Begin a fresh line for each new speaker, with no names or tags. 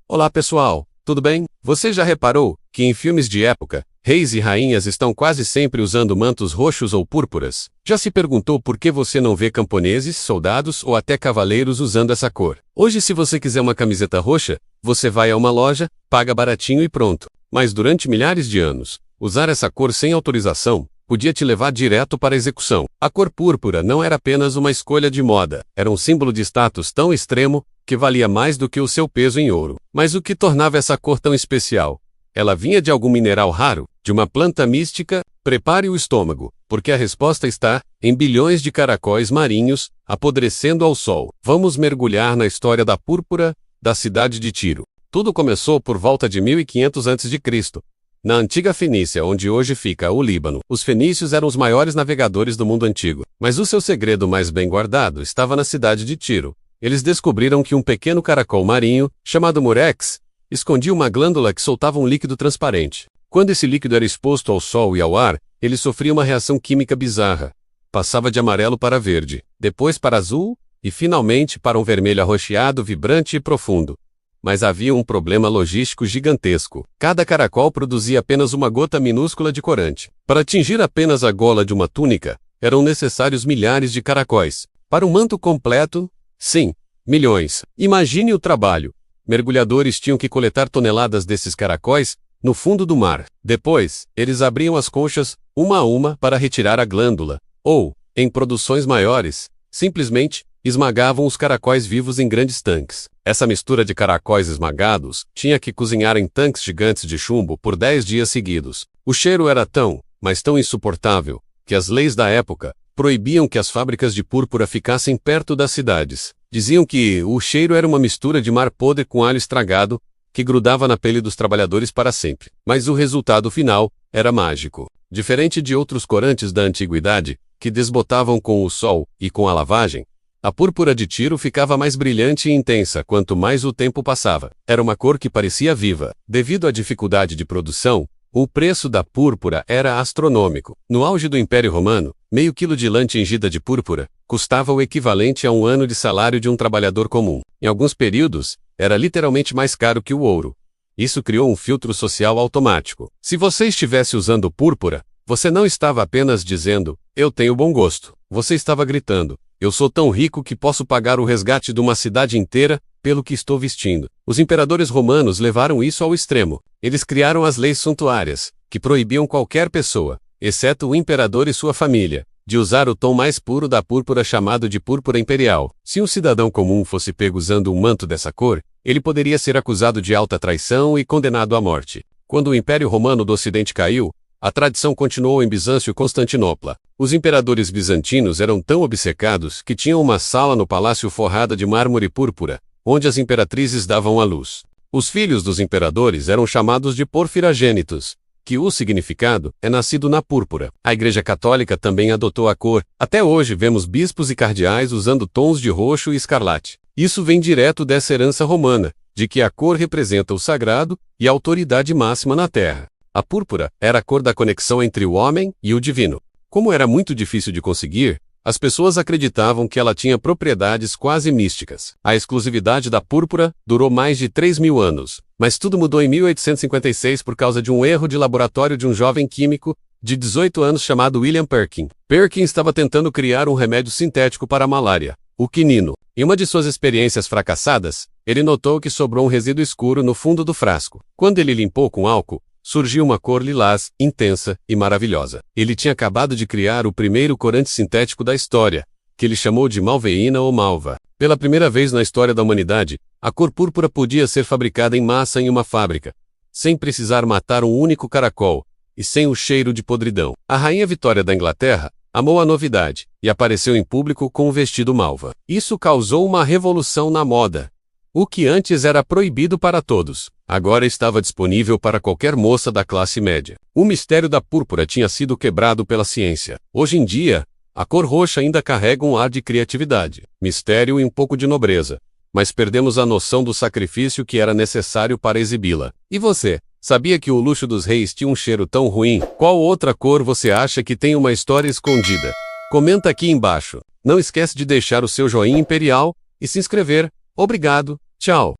Olá pessoal, tudo bem? Você já reparou que em filmes de época, reis e rainhas estão quase sempre usando mantos roxos ou púrpuras? Já se perguntou por que você não vê camponeses, soldados ou até cavaleiros usando essa cor? Hoje, se você quiser uma camiseta roxa, você vai a uma loja, paga baratinho e pronto. Mas durante milhares de anos, usar essa cor sem autorização podia te levar direto para a execução. A cor púrpura não era apenas uma escolha de moda, era um símbolo de status tão extremo que valia mais do que o seu peso em ouro. Mas o que tornava essa cor tão especial? Ela vinha de algum mineral raro, de uma planta mística? Prepare o estômago, porque a resposta está em bilhões de caracóis marinhos apodrecendo ao sol. Vamos mergulhar na história da púrpura da cidade de Tiro. Tudo começou por volta de 1500 a.C., na antiga Fenícia, onde hoje fica o Líbano. Os fenícios eram os maiores navegadores do mundo antigo, mas o seu segredo mais bem guardado estava na cidade de Tiro. Eles descobriram que um pequeno caracol marinho, chamado murex, escondia uma glândula que soltava um líquido transparente. Quando esse líquido era exposto ao sol e ao ar, ele sofria uma reação química bizarra. Passava de amarelo para verde, depois para azul e finalmente para um vermelho arroxeado, vibrante e profundo. Mas havia um problema logístico gigantesco. Cada caracol produzia apenas uma gota minúscula de corante. Para atingir apenas a gola de uma túnica, eram necessários milhares de caracóis. Para um manto completo, sim, milhões. Imagine o trabalho. Mergulhadores tinham que coletar toneladas desses caracóis no fundo do mar. Depois, eles abriam as conchas, uma a uma, para retirar a glândula. Ou, em produções maiores, simplesmente esmagavam os caracóis vivos em grandes tanques. Essa mistura de caracóis esmagados tinha que cozinhar em tanques gigantes de chumbo por 10 dias seguidos. O cheiro era tão, mas tão insuportável, que as leis da época proibiam que as fábricas de púrpura ficassem perto das cidades. Diziam que o cheiro era uma mistura de mar podre com alho estragado, que grudava na pele dos trabalhadores para sempre. Mas o resultado final era mágico. Diferente de outros corantes da antiguidade, que desbotavam com o sol e com a lavagem, a púrpura de Tiro ficava mais brilhante e intensa quanto mais o tempo passava. Era uma cor que parecia viva. Devido à dificuldade de produção, o preço da púrpura era astronômico. No auge do Império Romano, meio quilo de lã tingida de púrpura custava o equivalente a um ano de salário de um trabalhador comum. Em alguns períodos, era literalmente mais caro que o ouro. Isso criou um filtro social automático. Se você estivesse usando púrpura, você não estava apenas dizendo, eu tenho bom gosto. Você estava gritando, eu sou tão rico que posso pagar o resgate de uma cidade inteira pelo que estou vestindo. Os imperadores romanos levaram isso ao extremo. Eles criaram as leis suntuárias, que proibiam qualquer pessoa, exceto o imperador e sua família, de usar o tom mais puro da púrpura chamado de púrpura imperial. Se um cidadão comum fosse pego usando um manto dessa cor, ele poderia ser acusado de alta traição e condenado à morte. Quando o Império Romano do Ocidente caiu, a tradição continuou em Bizâncio e Constantinopla. Os imperadores bizantinos eram tão obcecados que tinham uma sala no palácio forrada de mármore púrpura, onde as imperatrizes davam à luz. Os filhos dos imperadores eram chamados de porfiragênitos, que o significado é nascido na púrpura. A Igreja Católica também adotou a cor. Até hoje vemos bispos e cardeais usando tons de roxo e escarlate. Isso vem direto dessa herança romana, de que a cor representa o sagrado e a autoridade máxima na terra. A púrpura era a cor da conexão entre o homem e o divino. Como era muito difícil de conseguir, as pessoas acreditavam que ela tinha propriedades quase místicas. A exclusividade da púrpura durou mais de 3.000 anos, mas tudo mudou em 1856 por causa de um erro de laboratório de um jovem químico de 18 anos chamado William Perkin. Perkin estava tentando criar um remédio sintético para a malária, o quinino. Em uma de suas experiências fracassadas, ele notou que sobrou um resíduo escuro no fundo do frasco. Quando ele limpou com álcool, surgiu uma cor lilás, intensa e maravilhosa. Ele tinha acabado de criar o primeiro corante sintético da história, que ele chamou de malveína ou malva. Pela primeira vez na história da humanidade, a cor púrpura podia ser fabricada em massa em uma fábrica, sem precisar matar um único caracol, e sem o cheiro de podridão. A rainha Vitória da Inglaterra amou a novidade, e apareceu em público com um vestido malva. Isso causou uma revolução na moda. O que antes era proibido para todos, agora estava disponível para qualquer moça da classe média. O mistério da púrpura tinha sido quebrado pela ciência. Hoje em dia, a cor roxa ainda carrega um ar de criatividade, mistério e um pouco de nobreza, mas perdemos a noção do sacrifício que era necessário para exibi-la. E você, sabia que o luxo dos reis tinha um cheiro tão ruim? Qual outra cor você acha que tem uma história escondida? Comenta aqui embaixo. Não esquece de deixar o seu joinha imperial e se inscrever. Obrigado. Tchau.